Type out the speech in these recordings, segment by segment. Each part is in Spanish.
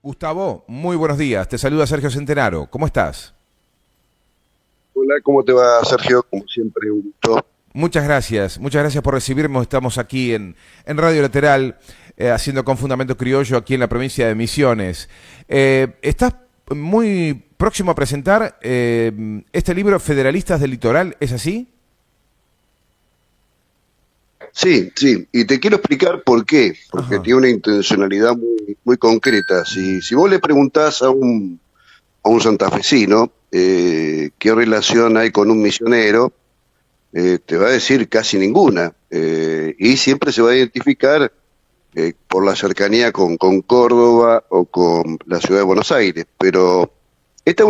Gustavo, muy buenos días. Te saluda Sergio Centenaro. ¿Cómo estás? Hola, ¿cómo te va, Sergio? Como siempre, un gusto. Muchas gracias por recibirnos. Estamos aquí en Radio Lateral, haciendo con Fundamento Criollo aquí en la provincia de Misiones. Estás muy próximo a presentar este libro, Federalistas del Litoral, ¿es así? Sí, sí, y te quiero explicar por qué, porque Ajá. tiene una intencionalidad muy concreta. Si vos le preguntás a un santafesino qué relación hay con un misionero, te va a decir casi ninguna, y siempre se va a identificar por la cercanía con Córdoba o con la ciudad de Buenos Aires, pero esta es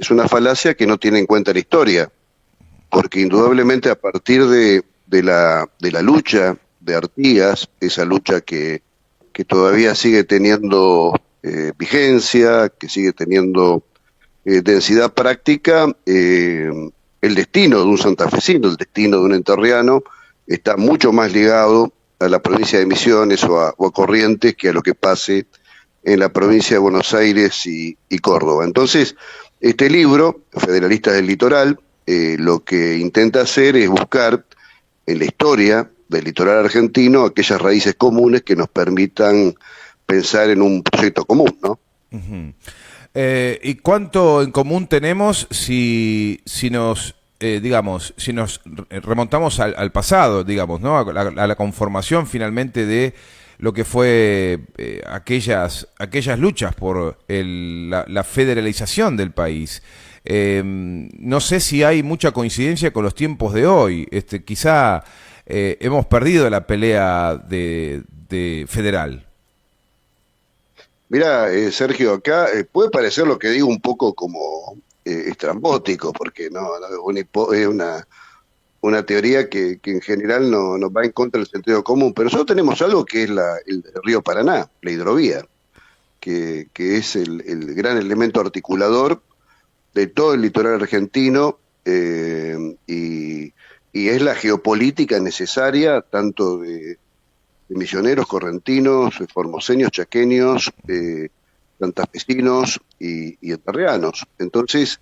una falacia que no tiene en cuenta la historia. Porque indudablemente a partir de la lucha de Artigas, esa lucha que todavía sigue teniendo vigencia, que sigue teniendo densidad práctica, el destino de un santafesino, el destino de un entrerriano, está mucho más ligado a la provincia de Misiones o a Corrientes que a lo que pase en la provincia de Buenos Aires y Córdoba. Entonces, este libro, Federalistas del Litoral, lo que intenta hacer es buscar en la historia del litoral argentino aquellas raíces comunes que nos permitan pensar en un proyecto común, ¿no? Ujú. ¿Y cuánto en común tenemos si nos, digamos, si nos remontamos al pasado, digamos, ¿no? A la conformación finalmente de lo que fue aquellas luchas por la federalización del país. No sé si hay mucha coincidencia con los tiempos de hoy. Quizá hemos perdido la pelea de federal. Mira, Sergio, acá puede parecer lo que digo un poco como estrambótico, porque no, es una teoría que en general no va en contra del sentido común, pero nosotros tenemos algo que es el río Paraná, la hidrovía, que es el gran elemento articulador de todo el litoral argentino, y es la geopolítica necesaria tanto de misioneros, correntinos, formoseños, chaqueños, santafesinos y entrerrianos. Entonces,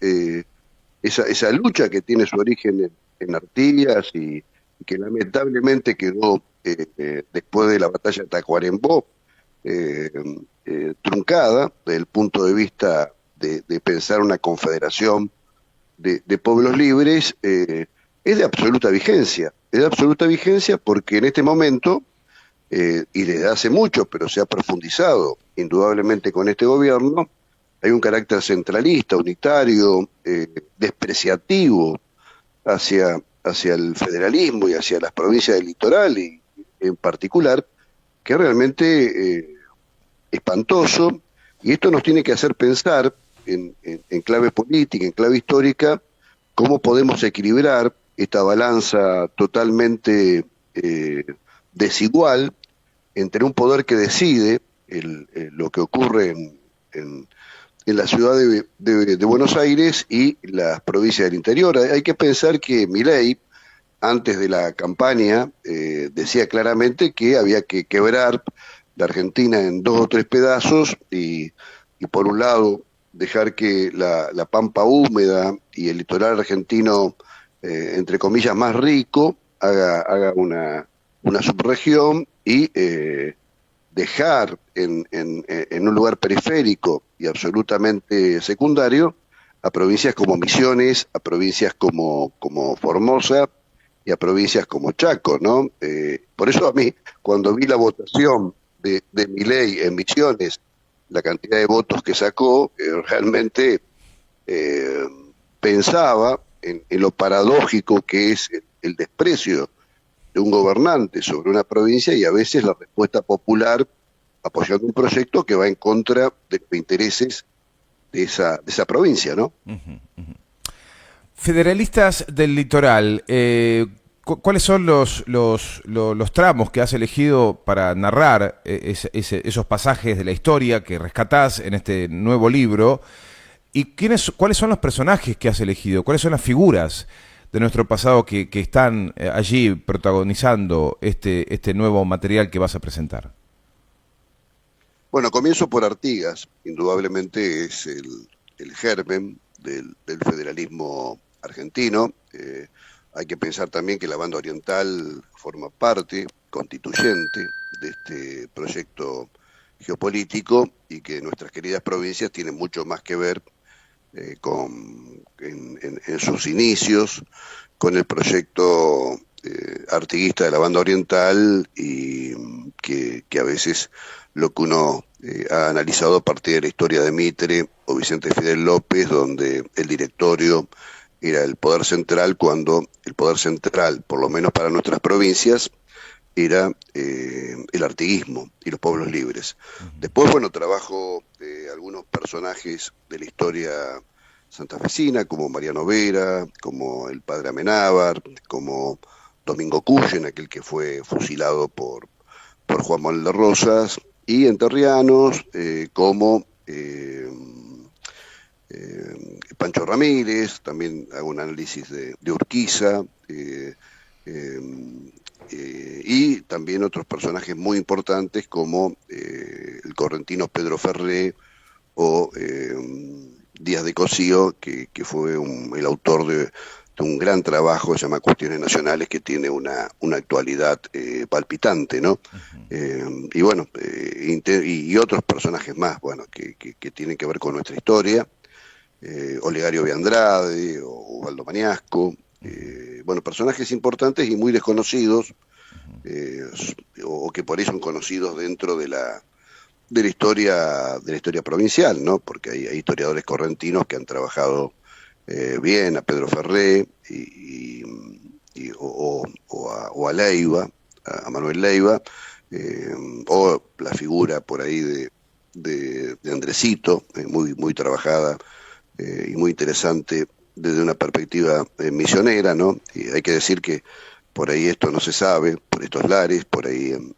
esa lucha que tiene su origen en Artigas y que lamentablemente quedó después de la batalla de Tacuarembó, eh, truncada desde el punto de vista de pensar una confederación de pueblos libres, es de absoluta vigencia. Es de absoluta vigencia porque en este momento, y desde hace mucho, pero se ha profundizado indudablemente con este gobierno, hay un carácter centralista, unitario, despreciativo hacia el federalismo y hacia las provincias del litoral, y en particular, que es realmente espantoso, y esto nos tiene que hacer pensar en clave política, en clave histórica, cómo podemos equilibrar esta balanza totalmente desigual entre un poder que decide lo que ocurre en la ciudad de Buenos Aires y las provincias del interior. Hay que pensar que Milei, antes de la campaña, decía claramente que había que quebrar la Argentina en dos o tres pedazos y por un lado dejar que la pampa húmeda y el litoral argentino, entre comillas, más rico, haga una subregión, y dejar en un lugar periférico y absolutamente secundario a provincias como Misiones, a provincias como Formosa y a provincias como Chaco, ¿no? Por eso a mí, cuando vi la votación de Milei en Misiones, la cantidad de votos que sacó, realmente eh, pensaba en lo paradójico que es el desprecio de un gobernante sobre una provincia y a veces la respuesta popular apoyando un proyecto que va en contra de los intereses de esa provincia, ¿no? Ujú, ujú. Federalistas del litoral, ¿cuáles son los tramos que has elegido para narrar esos pasajes de la historia que rescatás en este nuevo libro? ¿Y cuáles son los personajes que has elegido? ¿Cuáles son las figuras de nuestro pasado que están allí protagonizando este nuevo material que vas a presentar? Bueno, comienzo por Artigas, indudablemente es el germen del federalismo argentino. Hay que pensar también que la banda oriental forma parte constituyente de este proyecto geopolítico y que nuestras queridas provincias tienen mucho más que ver en sus inicios con el proyecto artiguista de la banda oriental y que a veces lo que uno ha analizado a partir de la historia de Mitre o Vicente Fidel López, donde el directorio era el poder central, cuando el poder central, por lo menos para nuestras provincias, era el artiguismo y los pueblos libres. Después, bueno, trabajo algunos personajes de la historia santafesina, como Mariano Vera, como el padre Amenábar, como Domingo Cuyen, aquel que fue fusilado por Juan Manuel de Rosas, y enterrianos como Pancho Ramírez, también hago un análisis de Urquiza, y también otros personajes muy importantes como el correntino Pedro Ferré o Díaz de Cosío, que fue el autor de un gran trabajo que se llama Cuestiones Nacionales, que tiene una actualidad palpitante, ¿no? Y bueno, y otros personajes más, bueno, que tienen que ver con nuestra historia, Olegario Viandrade o Ubaldo Mañasco, bueno, personajes importantes y muy desconocidos, o que por ahí son conocidos dentro de la historia provincial, ¿no? Porque hay historiadores correntinos que han trabajado bien a Pedro Ferré o a Leiva, a Manuel Leiva, o la figura por ahí de Andresito, muy trabajada y muy interesante desde una perspectiva misionera, ¿no? Y hay que decir que por ahí esto no se sabe, por estos lares, por ahí en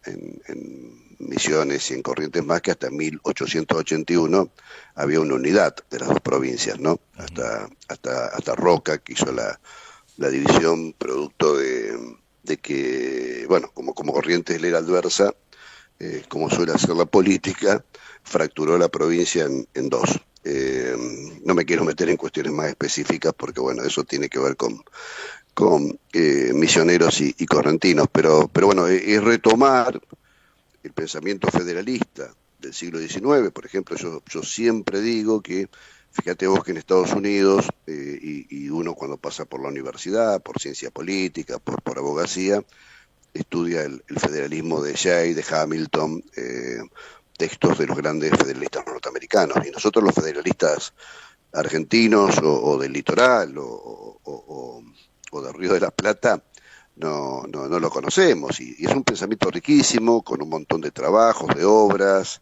Misiones y en Corrientes más, que hasta 1881 había una unidad de las dos provincias, ¿no? Hasta Roca, que hizo la división producto de que, bueno, como Corrientes le era adversa, como suele hacer la política, fracturó la provincia en dos. No me quiero meter en cuestiones más específicas porque, bueno, eso tiene que ver con misioneros y correntinos, pero bueno, es retomar el pensamiento federalista del siglo XIX. Por ejemplo, yo siempre digo que, fíjate vos que en Estados Unidos, y uno cuando pasa por la universidad, por ciencia política, por abogacía, estudia el federalismo de Jay, de Hamilton, textos de los grandes federalistas norteamericanos, y nosotros los federalistas argentinos o del litoral o del Río de la Plata no lo conocemos, y es un pensamiento riquísimo, con un montón de trabajos, de obras.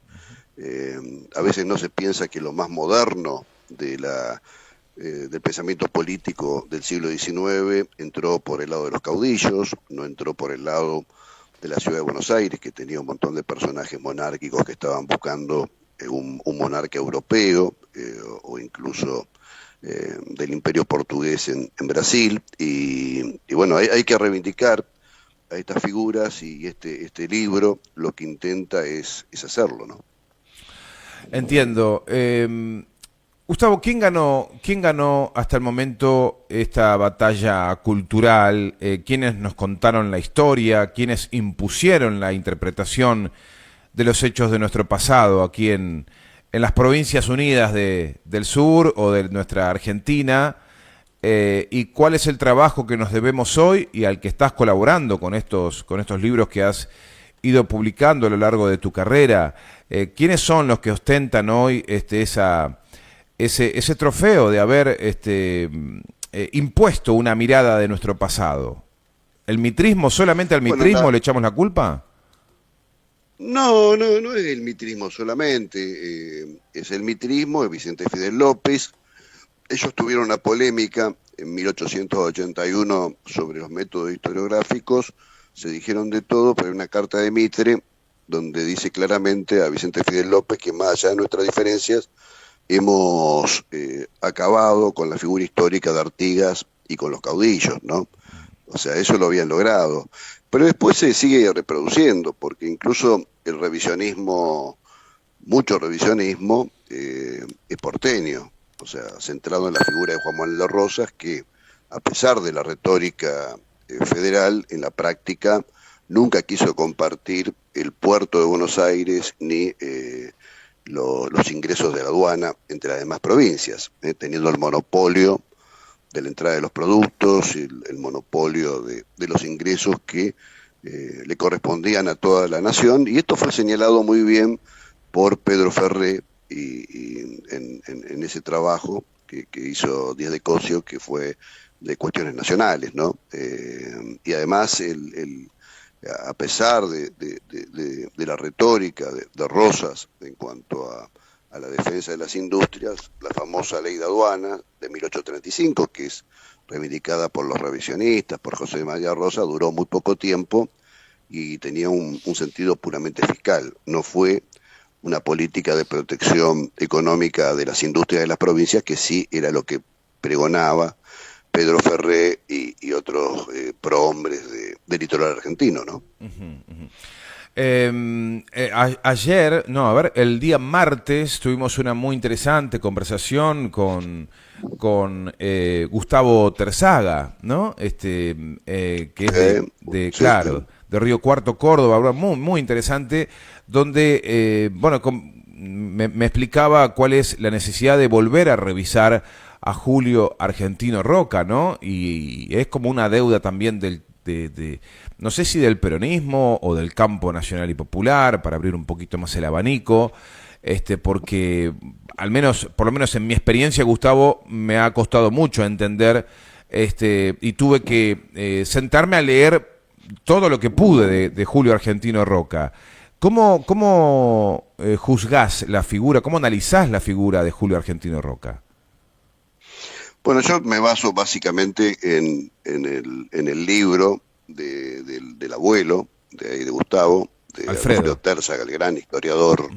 A veces no se piensa que lo más moderno del pensamiento político del siglo XIX entró por el lado de los caudillos, no entró por el lado de la ciudad de Buenos Aires, que tenía un montón de personajes monárquicos que estaban buscando un monarca europeo, o incluso del imperio portugués en Brasil, y bueno, hay que reivindicar a estas figuras, y este libro lo que intenta es hacerlo, ¿no? Entiendo. Gustavo, quién ganó hasta el momento esta batalla cultural? ¿Quiénes nos contaron la historia? ¿Quiénes impusieron la interpretación de los hechos de nuestro pasado aquí en las Provincias Unidas del Sur o de nuestra Argentina? ¿Y cuál es el trabajo que nos debemos hoy y al que estás colaborando con estos libros que has ido publicando a lo largo de tu carrera? ¿Quiénes son los que ostentan hoy ese trofeo de haber impuesto una mirada de nuestro pasado? ¿El mitrismo, solamente al mitrismo le echamos la culpa? No es el mitrismo solamente, es el mitrismo de Vicente Fidel López. Ellos tuvieron una polémica en 1881 sobre los métodos historiográficos, se dijeron de todo, pero hay una carta de Mitre donde dice claramente a Vicente Fidel López que, más allá de nuestras diferencias, hemos acabado con la figura histórica de Artigas y con los caudillos, ¿no? O sea, eso lo habían logrado. Pero después se sigue reproduciendo, porque incluso el revisionismo mucho revisionismo es porteño, o sea, centrado en la figura de Juan Manuel de Rosas, que a pesar de la retórica federal, en la práctica nunca quiso compartir el puerto de Buenos Aires ni los ingresos de la aduana entre las demás provincias, teniendo el monopolio de la entrada de los productos, el monopolio de los ingresos que le correspondían a toda la nación, y esto fue señalado muy bien por Pedro Ferré y en ese trabajo que hizo Díaz de Cossio, que fue de cuestiones nacionales, ¿no? Y además, a pesar de la retórica de Rosas en cuanto a la defensa de las industrias, la famosa ley de aduana de 1835, que es reivindicada por los revisionistas, por José María Rosas, duró muy poco tiempo y tenía un sentido puramente fiscal. No fue una política de protección económica de las industrias de las provincias, que sí era lo que pregonaba Pedro Ferré y otros prohombres del litoral argentino, ¿no? Ayer, no, a ver, el día martes tuvimos una muy interesante conversación con Gustavo Terzaga, ¿no? Que es Sí, claro, de Río Cuarto, Córdoba, muy, muy interesante, donde, bueno, me explicaba cuál es la necesidad de volver a revisar a Julio Argentino Roca, ¿no? Y es como una deuda también no sé si del peronismo o del campo nacional y popular, para abrir un poquito más el abanico, porque por lo menos en mi experiencia, Gustavo, me ha costado mucho entender, y tuve que sentarme a leer todo lo que pude de Julio Argentino Roca. ¿Cómo juzgás la figura, cómo analizás la figura de Julio Argentino Roca? Bueno, yo me baso básicamente en el libro del abuelo, de Gustavo, de Alfredo Alfredo. Terza, el gran historiador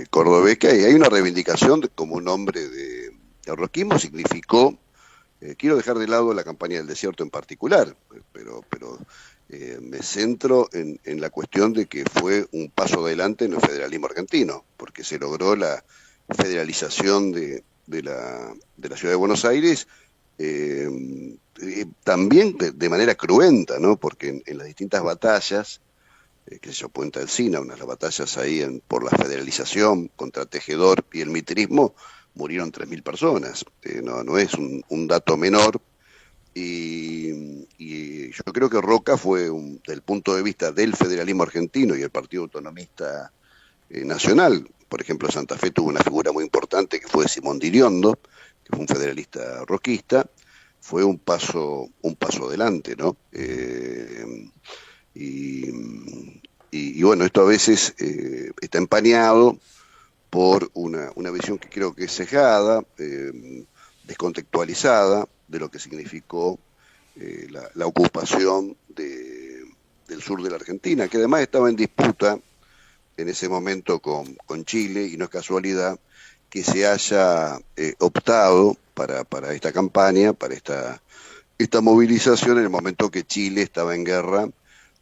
cordobés, que hay una reivindicación como un hombre el roquismo significó, quiero dejar de lado la campaña del desierto en particular, pero me centro en la cuestión de que fue un paso adelante en el federalismo argentino, porque se logró la federalización de la ciudad de Buenos Aires, también de manera cruenta, ¿no? Porque en las distintas batallas, que se llama Puente Alsina, unas las batallas ahí por la federalización contra Tejedor y el mitrismo, murieron 3.000 personas. No es un dato menor. Y yo creo que Roca fue, desde el punto de vista del federalismo argentino y el Partido Autonomista Nacional, por ejemplo, Santa Fe tuvo una figura muy importante que fue Simón Diriondo, que fue un federalista roquista, fue un paso adelante, ¿no? Y bueno, esto a veces está empañado por una visión que creo que es sesgada, descontextualizada de lo que significó la ocupación del sur de la Argentina, que además estaba en disputa en ese momento con Chile, y no es casualidad que se haya optado para esta campaña, para esta movilización en el momento que Chile estaba en guerra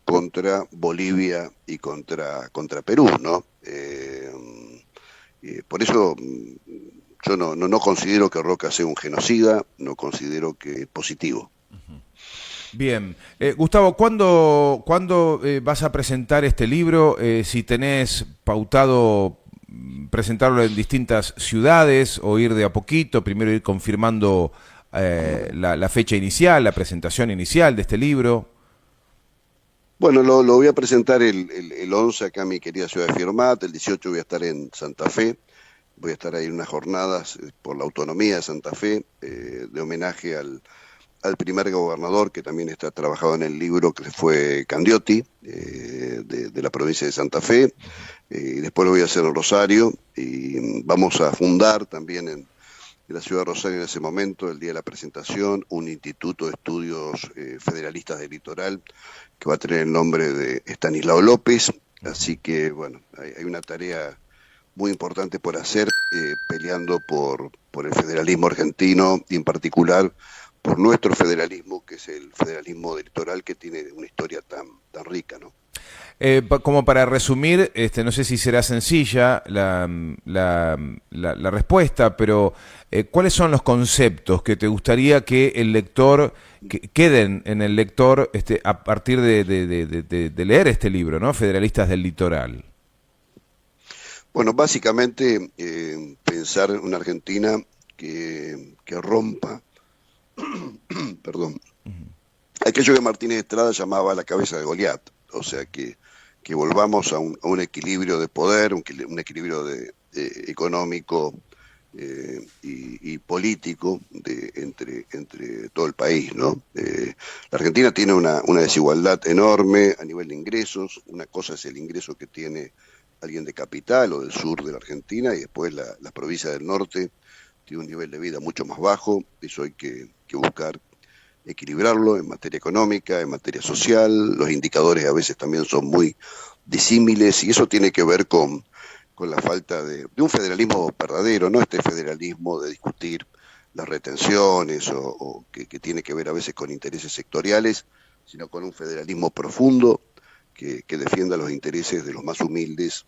contra Bolivia y contra Perú, ¿no? Por eso yo no considero que Roca sea un genocida, no considero que es positivo. Bien. Gustavo, ¿cuándo vas a presentar este libro? Si tenés pautado presentarlo en distintas ciudades o ir de a poquito, primero ir confirmando la fecha inicial, la presentación inicial de este libro. Bueno, lo voy a presentar el 11 acá en mi querida ciudad de Firmat, el 18 voy a estar en Santa Fe, voy a estar ahí en unas jornadas por la autonomía de Santa Fe, de homenaje al primer gobernador que también está trabajado en el libro, que fue Candioti, de la provincia de Santa Fe, y después lo voy a hacer en Rosario, y vamos a fundar también en la ciudad de Rosario en ese momento, el día de la presentación, un instituto de estudios federalistas del litoral, que va a tener el nombre de Estanislao López, así que bueno, hay una tarea muy importante por hacer, peleando por el federalismo argentino y en particular por nuestro federalismo, que es el federalismo electoral que tiene una historia tan rica, ¿no? Como para resumir, no sé si será sencilla la respuesta, pero ¿cuáles son los conceptos que te gustaría que el lector, que queden en el lector a partir de leer este libro, ¿no? Federalistas del Litoral. Bueno, básicamente pensar en una Argentina que rompa, perdón, aquello que Martínez Estrada llamaba la cabeza de Goliat, o sea que volvamos a un equilibrio de poder, un equilibrio económico y político entre todo el país, ¿no? La Argentina tiene una desigualdad enorme a nivel de ingresos. Una cosa es el ingreso que tiene alguien de capital o del sur de la Argentina, y después la provincia del norte tiene un nivel de vida mucho más bajo. Eso hay que buscar equilibrarlo en materia económica, en materia social. Los indicadores a veces también son muy disímiles, y eso tiene que ver con la falta de un federalismo verdadero, no este federalismo de discutir las retenciones o que tiene que ver a veces con intereses sectoriales, sino con un federalismo profundo que defienda los intereses de los más humildes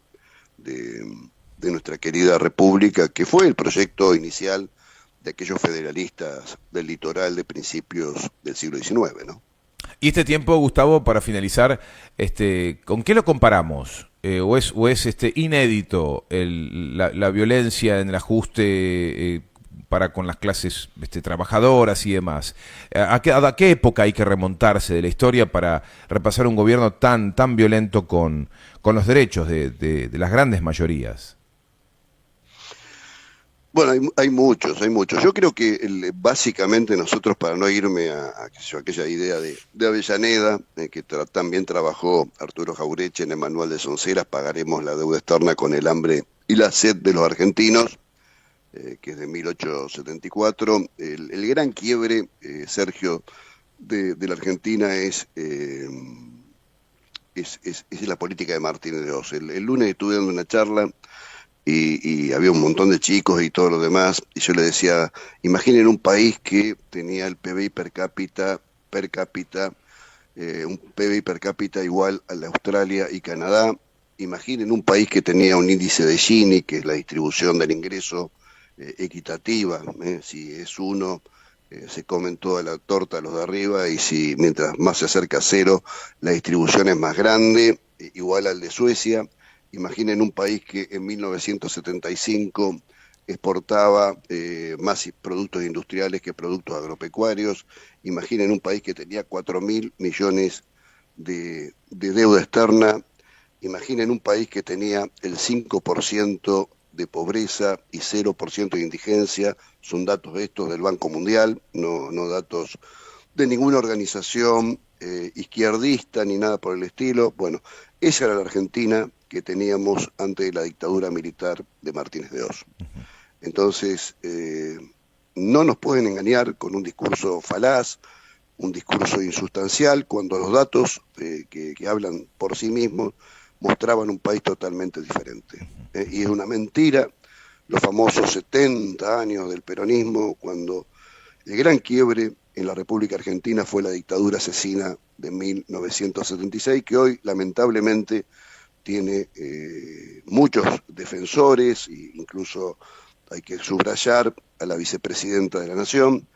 de nuestra querida República, que fue el proyecto inicial de aquellos federalistas del litoral de principios del siglo XIX, ¿no? Y este tiempo, Gustavo, para finalizar, ¿con qué lo comparamos? ¿O es inédito la violencia en el ajuste para con las clases trabajadoras y demás? ¿A qué época hay que remontarse de la historia para repasar un gobierno tan violento con los derechos de las grandes mayorías? Bueno, hay muchos, hay muchos. Yo creo que básicamente nosotros, para no irme a aquella idea de Avellaneda, que también trabajó Arturo Jaureche en el Manual de Sonceras, pagaremos la deuda externa con el hambre y la sed de los argentinos, que es de 1874. El gran quiebre, Sergio, de la Argentina es la política de Martínez de Oz. El lunes estuve dando una charla y había un montón de chicos y todo lo demás, y yo le decía, imaginen un país que tenía el PBI per cápita, un PBI per cápita igual al de Australia y Canadá. Imaginen un país que tenía un índice de Gini, que es la distribución del ingreso equitativa, si es uno, se comen toda la torta los de arriba, y si mientras más se acerca a cero, la distribución es más grande, igual al de Suecia. Imaginen un país que en 1975 exportaba más productos industriales que productos agropecuarios. Imaginen un país que tenía 4.000 millones de deuda externa. Imaginen un país que tenía el 5% de pobreza y 0% de indigencia. Son datos estos del Banco Mundial, no datos de ninguna organización izquierdista ni nada por el estilo. Bueno, esa era la Argentina que teníamos antes de la dictadura militar de Martínez de Oz. Entonces, no nos pueden engañar con un discurso falaz, un discurso insustancial, cuando los datos que hablan por sí mismos mostraban un país totalmente diferente. Y es una mentira los famosos 70 años del peronismo, cuando el gran quiebre en la República Argentina fue la dictadura asesina de 1976, que hoy lamentablemente tiene muchos defensores, e incluso hay que subrayar a la vicepresidenta de la Nación,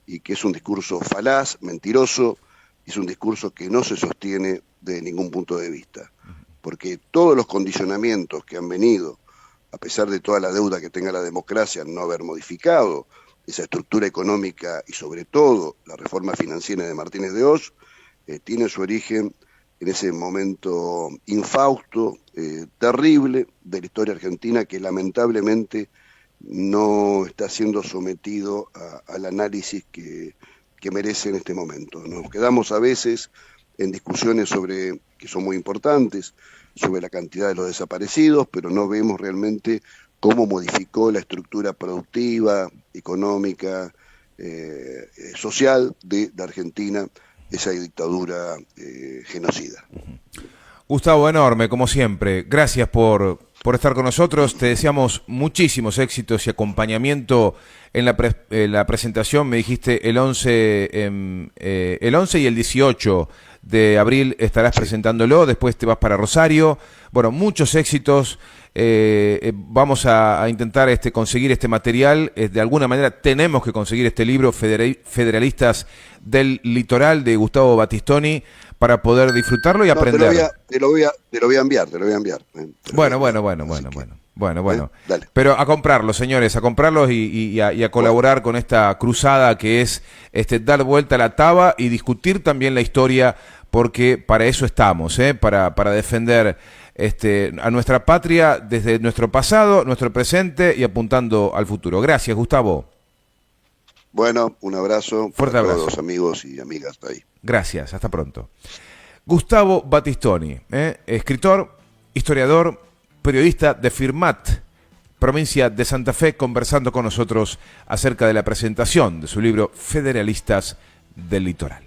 y que es un discurso falaz, mentiroso, es un discurso que no se sostiene de ningún punto de vista, porque todos los condicionamientos que han venido, a pesar de toda la deuda que tenga la democracia, no haber modificado esa estructura económica y sobre todo la reforma financiera de Martínez de Oz, tiene su origen en ese momento infausto, terrible de la historia argentina, que lamentablemente no está siendo sometido al análisis que merece en este momento. Nos quedamos a veces en discusiones que son muy importantes, sobre la cantidad de los desaparecidos, pero no vemos realmente cómo modificó la estructura productiva, económica, social de Argentina esa dictadura genocida. Gustavo, enorme, como siempre. Gracias por por estar con nosotros. Te deseamos muchísimos éxitos y acompañamiento en la presentación. Me dijiste el 11 y el 18 de abril estarás presentándolo, después te vas para Rosario. Bueno, muchos éxitos. Vamos a intentar conseguir este material. De alguna manera tenemos que conseguir este libro, Federalistas del Litoral, de Gustavo Battistoni, para poder disfrutarlo y aprender. Te lo voy a enviar. Bueno. Dale. Pero a comprarlos, señores, a comprarlos y a colaborar con esta cruzada que es dar vuelta a la taba y discutir también la historia, porque para eso estamos, para defender a nuestra patria desde nuestro pasado, nuestro presente y apuntando al futuro. Gracias, Gustavo. Bueno, un abrazo. Fuerte abrazo. Todos los amigos y amigas ahí. Gracias, hasta pronto. Gustavo Battistoni, escritor, historiador, periodista de Firmat, provincia de Santa Fe, conversando con nosotros acerca de la presentación de su libro Federalistas del Litoral.